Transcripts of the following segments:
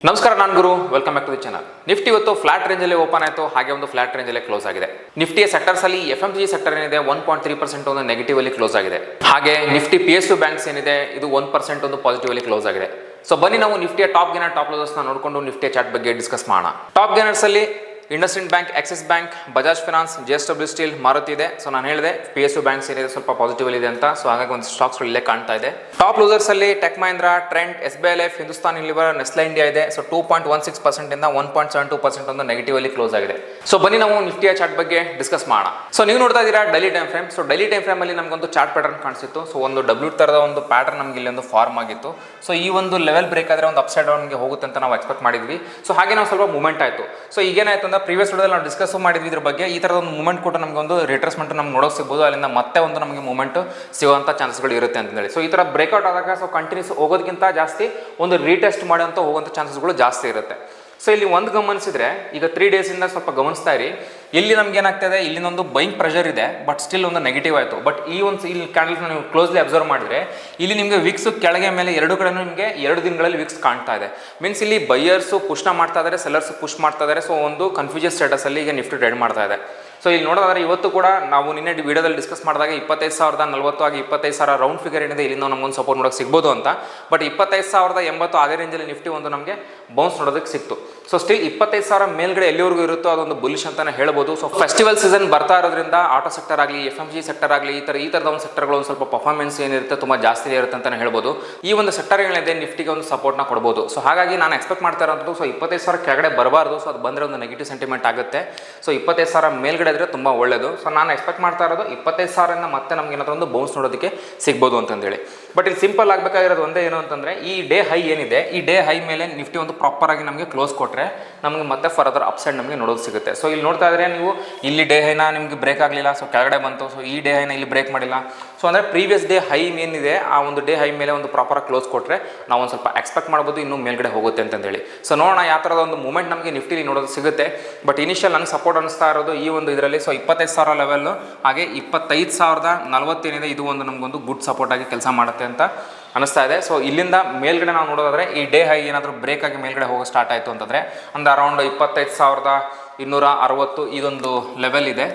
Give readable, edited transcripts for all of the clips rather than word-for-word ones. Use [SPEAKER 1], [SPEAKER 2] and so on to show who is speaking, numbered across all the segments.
[SPEAKER 1] ನಮಸ್ಕಾರ, ನಾನು Guru. Welcome back to the channel. Nifty ಇವತ್ತು ಫ್ಲಾಟ್ ರೇಂಜ್ ಅಲ್ಲಿ ಓಪನ್ ಆಯಿತು, ಹಾಗೆ ಒಂದು ಫ್ಲಾಟ್ ರೇಂಜ್ ಅಲ್ಲಿ ಕ್ಲೋಸ್ ಆಗಿದೆ. ನಿಫ್ಟಿಯ ಸೆಕ್ಟರ್ಸ್ ಅಲ್ಲಿ FMCG ಸೆಕ್ಟರ್ ಏನಿದೆ 1.3% ಒಂದು ನೆಗೆಟಿವ್ ಅಲ್ಲಿ ಕ್ಲೋಸ್ ಆಗಿದೆ. ಹಾಗೆ ನಿಫ್ಟಿ PSU ಬ್ಯಾಂಕ್ಸ್ ಏನಿದೆ ಇದು 1% ಒಂದು ಪಾಸಿಟಿವ್ ಅಲ್ಲಿ ಕ್ಲೋಸ್ ಆಗಿದೆ. ಸೊ ಬನ್ನಿ ನಾವು ನಿಫ್ಟಿಯ ಟಾಪ್ ಗೇನರ್ ಟಾಪ್ ಲೋಸರ್ಸ್ ನೋಡಿಕೊಂಡು ನಿಫ್ಟಿಯ ಚಾರ್ಟ್ ಬಗ್ಗೆ ಡಿಸ್ಕಸ್ ಮಾಡೋಣ. ಟಾಪ್ ಗೇನರ್ಸ್ ಅಲ್ಲಿ IndusInd bank, Axis bank, Bajaj finance, JSW steel, Maruti ಇದೆ. ಸೊ ನಾನು ಹೇಳಿದೆ PSU ಬ್ಯಾಂಕ್ಸ್ ಏನಿದೆ ಸ್ವಲ್ಪ ಪಾಸಿಟಿವ್ ಇದೆ ಅಂತ. ಸೊ ಹಾಗಾಗಿ ಒಂದು ಸ್ಟಾಕ್ಸ್ ಇಲ್ಲೇ ಕಾಣ್ತಾ ಇದೆ. ಟಾಪ್ ಲೂಸರ್ಸ್ ಅಲ್ಲಿ tech Mahindra, Trent, SBI life, Hindustan Unilever, Nestle India ಇದೆ. ಸೊ 2.16% ಇಂದ 1.72% ಒಂದು ನೆಗೆಟಿವ್ ಅಲ್ಲಿ ಕ್ಲೋಸ್ ಆಗಿದೆ. ಸೊ ಬನ್ನಿ ನಾವು ನಿಫ್ಟಿಯ ಚಾರ್ಟ್ ಬಗ್ಗೆ ಡಿಸ್ಕಸ್ ಮಾಡೋಣ. ಸೊ ನೀವು ನೋಡ್ತಾ ಇದ್ದೀರಾ daily time frame. So daily time frame ಅಲ್ಲಿ ನಮಗೊಂದು ಚಾರ್ಟ್ ಪ್ಯಾಟರ್ನ್ ಕಾಣಿಸಿತ್ತು. ಸೊ ಒಂದು W ತರದ ಒಂದು ಪ್ಯಾಟರ್ನ್ ನಮಗೆ ಇಲ್ಲಿ ಒಂದು ಫಾರ್ಮ್ ಆಗಿತ್ತು. ಸೊ ಈ ಒಂದು ಲೆವೆಲ್ ಬ್ರೇಕ್ ಆದ್ರೆ ಒಂದು ಅಪ್ಸೈಡ್ ಡೌನ್ಗೆ ಹೋಗುತ್ತೆ ಅಂತ ನಾವು ಎಕ್ಸ್ಪೆಕ್ಟ್ ಮಾಡಿದ್ವಿ. ಸೊ ಹಾಗೆ ನಾವು ಸ್ವಲ್ಪ ಮೂವ್ಮೆಂಟ್ ಆಯಿತು. ಸೊ ಈಗೇನಾಯ್ತು ಅಂದ್ರೆ ಪ್ರೀವಿಯಸ್ ವಿಡಿಯೋದಲ್ಲಿ ನಾವು ಡಿಸ್ಕಸ್ ಮಾಡಿದ್ವಿ ಇದ್ರ ಬಗ್ಗೆ. ಈ ತರದ ಒಂದು ಮೂವ್ಮೆಂಟ್ ಕೂಡ ನಮಗೆ ಒಂದು ರಿಟ್ರೇಸ್ಮೆಂಟ್ ನಮ್ಗೆ ನೋಡೋಕೆ ಸಿಗ್ಬೋದು. ಅಲ್ಲಿಂದ ಮತ್ತೆ ಒಂದು ನಮಗೆ ಮೂವ್ಮೆಂಟ್ ಸಿಗುವಂಥ ಚಾನ್ಸಸ್ಗಳು ಇರುತ್ತೆ ಅಂತ ಹೇಳಿ. ಸೊ ಈ ಥರ ಬ್ರೇಕ್ಔಟ್ ಆದಾಗ ಸೊ ಕಂಟಿನ್ಯೂಸ್ ಹೋಗೋದಕ್ಕಿಂತ ಜಾಸ್ತಿ ಒಂದು ರೀಟೆಸ್ಟ್ ಮಾಡುವಂಥ ಹೋಗುವಂಥ ಚಾನ್ಸಸ್ಗಳು ಜಾಸ್ತಿ ಇರುತ್ತೆ. ಸೊ ಇಲ್ಲಿ ಒಂದು ಗಮನಿಸಿದ್ರೆ ಈಗ 3 ಡೇಸಿಂದ ಸ್ವಲ್ಪ ಗಮನಿಸ್ತಾ ಇರಿ. ಇಲ್ಲಿ ನಮ್ಗೆ ಏನಾಗ್ತದೆ, ಇಲ್ಲಿನೊಂದು ಬೈಯಿಂಗ್ ಪ್ರೆಷರ್ ಇದೆ, ಬಟ್ ಸ್ಟಿಲ್ ಒಂದು ನೆಗೆಟಿವ್ ಆಯಿತು. ಬಟ್ ಈ ಒಂದು ಇಲ್ಲಿ ಕ್ಯಾಂಡಲ್ಸ್ನ ನೀವು ಕ್ಲೋಸ್ಲಿ ಅಬ್ಸರ್ವ್ ಮಾಡಿದ್ರೆ ಇಲ್ಲಿ ನಿಮಗೆ ವಿಕ್ಸ್ ಕೆಳಗೆ ಮೇಲೆ ಎರಡು ಕಡೆ ನಿಮಗೆ 2 ದಿನಗಳಲ್ಲಿ ವಿಕ್ಸ್ ಕಾಣ್ತಾ ಇದೆ. ಮೀನ್ಸ್ ಇಲ್ಲಿ ಬೈಯರ್ಸು ಪುಷ್ನ ಮಾಡ್ತಾ ಇದ್ದಾರೆ, ಸೆಲ್ಲರ್ಸ್ ಪುಷ್ ಮಾಡ್ತಾ ಇದ್ದಾರೆ. ಸೊ ಒಂದು ಕನ್ಫ್ಯೂಷನ್ ಸ್ಟೇಟಸ್ ಅಲ್ಲಿ ಈಗ ನಿಫ್ಟಿ ಟ್ರೇಡ್ ಮಾಡ್ತಾ ಇದೆ. ಸೊ ಇಲ್ಲಿ ನೋಡೋದಾದ್ರೆ ಇವತ್ತು ಕೂಡ ನಾವು ನಿನ್ನೆ ವಿಡಿಯೋದಲ್ಲಿ ಡಿಸ್ಕಸ್ ಮಾಡಿದಾಗ 25,040 ಆಗಿ 25,000 ರೌಂಡ್ ಫಿಗರ್ ಏನಿದೆ ಇಲ್ಲಿಂದ ನಮಗೊಂದು ಸಪೋರ್ಟ್ ನೋಡೋಕೆ ಸಿಗ್ಬೋದು ಅಂತ. ಬಟ್ 25,080 ಅದೇ ರೇಂಜಲ್ಲಿ ನಿಫ್ಟಿ ಒಂದು ನಮಗೆ ಬೌನ್ಸ್ ನೋಡೋದಕ್ಕೆ ಸಿಕ್ತು. ಸೊ ಸ್ಟಿಲ್ 25,000 ಮೇಲ್ಗಡೆ ಎಲ್ಲಿವರೆಗೂ ಇರುತ್ತೋ ಅದೊಂದು ಬುಲಿಶ್ ಅಂತಾನೆ ಹೇಳ್ಬೋದು. ಸೊ ಫೆಸ್ಟಿವಲ್ ಸೀಸನ್ ಬರ್ತಾ ಇರೋದ್ರಿಂದ ಆಟೋ ಸೆಕ್ಟರ್ ಆಗಲಿ, FMCG ಸೆಕ್ಟರ್ ಆಗಲಿ, ಈ ಥರದ ಒಂದು ಸೆಕ್ಟರ್ಗಳು ಒಂದು ಸ್ವಲ್ಪ ಪರ್ಫಾರ್ಮೆನ್ಸ್ ಏನಿರುತ್ತೆ ತುಂಬ ಜಾಸ್ತಿ ಇರುತ್ತೆ ಅಂತಾನೆ ಹೇಳ್ಬೋದು. ಈ ಒಂದು ಸೆಕ್ಟರ್ ಏನಿದೆ ನಿಫ್ಟಿಗೆ ಒಂದು ಸಪೋರ್ಟ್ನ ಕೊಡ್ಬೋದು. ಸೊ ಹಾಗಾಗಿ ನಾನು ಎಕ್ಸ್ಪೆಕ್ಟ್ ಮಾಡ್ತಾ ಇರೋದು ಸೊ 25,000 ಕೆಳಗಡೆ ಬರಬಾರ್ದು. ಸೊ ಅದು ಬಂದರೆ ಒಂದು ನೆಗೆಟಿವ್ ಸೆಂಟಿಮೆಂಟ್ ಆಗುತ್ತೆ. ಸೊ 25,000 ಮೇಲ್ಗಡೆ ಇದ್ರೆ ತುಂಬ ಒಳ್ಳೆಯದು. ಸೊ ನಾನು ಎಕ್ಸ್ಪೆಕ್ಟ್ ಮಾಡ್ತಾ ಇರೋದು 25,000 ಮತ್ತೆ ನಮ್ಗೆ ಏನಾದರೂ ಒಂದು ಬೌನ್ಸ್ ನೋಡೋದಕ್ಕೆ ಸಿಗ್ಬೋದು ಅಂತಂದೇಳಿ. ಬಟ್ ಇಲ್ಲಿ ಸಿಂಪಲ್ ಆಗಬೇಕಾಗಿರೋದು ಒಂದೇ ಏನು ಅಂತಂದರೆ ಈ ಡೇ ಹೈ ಏನಿದೆ, ಈ ಡೇ ಹೈ ಮೇಲೆ ನಿಫ್ಟಿ ಒಂದು ಪ್ರಾಪರ್ ಆಗಿ ನಮಗೆ ಕ್ಲೋಸ್ ಕೊಟ್ಟರೆ ನಮಗೆ ಮತ್ತೆ ಫರ್ದರ್ ಅಪ್ಸೈಡ್ ನಮಗೆ ನೋಡೋದು ಸಿಗುತ್ತೆ. ಸೊ ಇಲ್ಲಿ ನೋಡ್ತಾ ಇದ್ರೆ ನೀವು ಇಲ್ಲಿ ಡೇ ಹೈನ ನಿಮಗೆ ಬ್ರೇಕ್ ಆಗಲಿಲ್ಲ, ಸೊ ಕೆಳಗಡೆ ಬಂತು. ಸೊ ಈ ಡೇ ಹೈನ ಇಲ್ಲಿ ಬ್ರೇಕ್ ಮಾಡಿಲ್ಲ. ಸೊ ಅಂದರೆ ಪ್ರೀವಿಯಸ್ ಡೇ ಹೈ ಏನಿದೆ ಆ ಒಂದು ಡೇ ಹೈ ಮೇಲೆ ಒಂದು ಪ್ರಾಪರ್ ಕ್ಲೋಸ್ ಕೊಟ್ಟರೆ ನಾವು ಒಂದು ಸ್ವಲ್ಪ ಎಕ್ಸ್ಪೆಕ್ಟ್ ಮಾಡ್ಬೋದು ಇನ್ನೂ ಮೇಲ್ಗಡೆ ಹೋಗುತ್ತೆ ಅಂತಂದೇಳಿ. ಸೊ ನೋಡೋಣ ಯಾವ ಥರದ ಒಂದು ಮೂಮೆಂಟ್ ನಮಗೆ ನಿಫ್ಟಿಲಿ ನೋಡೋದು ಸಿಗುತ್ತೆ. ಬಟ್ ಇನಿಷಿಯಲ್ ನನಗೆ ಸಪೋರ್ಟ್ ಅನಿಸ್ತಾ ಇರೋದು ಈ ಒಂದು ಇದರಲ್ಲಿ ಸೊ 25,000 ಲೆವೆಲ್ಲು, ಹಾಗೆ 25,040 ಏನಿದೆ ಇದು ಒಂದು ನಮಗೊಂದು ಗುಡ್ ಸಪೋರ್ಟ್ ಆಗಿ ಕೆಲಸ ಮಾಡುತ್ತೆ ಅಂತ ಅನಿಸ್ತಾ ಇದೆ. ಸೊ ಇಲ್ಲಿಂದ ಮೇಲ್ಗಡೆ ನಾವು ನೋಡೋದಾದ್ರೆ ಈ ಡೇ ಹೈ ಏನಾದರೂ ಬ್ರೇಕ್ ಆಗಿ ಮೇಲ್ಗಡೆ ಹೋಗೋ ಸ್ಟಾರ್ಟ್ ಆಯಿತು ಅಂತಂದರೆ ಒಂದು ಅರೌಂಡ್ 25,260 ಇದೊಂದು ಲೆವೆಲ್ ಇದೆ.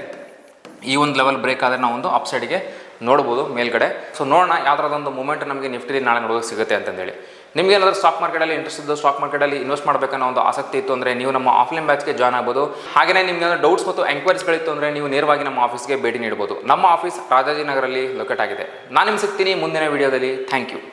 [SPEAKER 1] ಈ ಒಂದು ಲೆವೆಲ್ ಬ್ರೇಕ್ ಆದರೆ ನಾವು ಒಂದು ಅಪ್ಸೈಡ್ಗೆ ನೋಡ್ಬೋದು ಮೇಲ್ಗಡೆ. ಸೊ ನೋಡೋಣ ಯಾವ ಥರದೊಂದು ಮೂಮೆಂಟ್ ನಮಗೆ ನಿಫ್ಟಿಲಿ ನಾಳೆ ನೋಡೋಕೆ ಸಿಗುತ್ತೆ ಅಂತಂದೇಳಿ. ನಿಮಗೆ ಏನಾದರೂ ಸ್ಟಾಕ್ ಮಾರ್ಕೆಟಲ್ಲಿ ಇಂಟ್ರೆಸ್ಟ್ ಇದ್ದು ಸ್ಟಾಕ್ ಮಾರ್ಕೆಟಲ್ಲಿ ಇನ್ವೆಸ್ಟ್ ಮಾಡಬೇಕನ್ನೋ ಒಂದು ಆಸಕ್ತಿ ಇತ್ತು ಅಂದರೆ ನೀವು ನಮ್ಮ ಆಫ್ಲೈನ್ ಬ್ಯಾಚ್ಗೆ ಜಾಯ್ನ್ ಆಗ್ಬೋದು. ಹಾಗೆಯೇ ನಿಮಗೆ ಏನಾದರೂ ಡೌಟ್ಸ್ ಮತ್ತು ಎಂಕ್ವೈರೀಸ್ಗಳಿತ್ತು ಅಂದರೆ ನೀವು ನೇರವಾಗಿ ನಮ್ಮ ಆಫೀಸ್ಗೆ ಭೇಟಿ ನೀಡ್ಬೋದು. ನಮ್ಮ ಆಫೀಸ್ ರಾಜಾಜಿನಗರಲ್ಲಿ ಲೊಕೇಟ್ ಆಗಿದೆ. ನಾನು ನಿಮ್ಗೆ ಸಿಗ್ತೀನಿ ಮುಂದಿನ ವಿಡಿಯೋದಲ್ಲಿ. Thank you.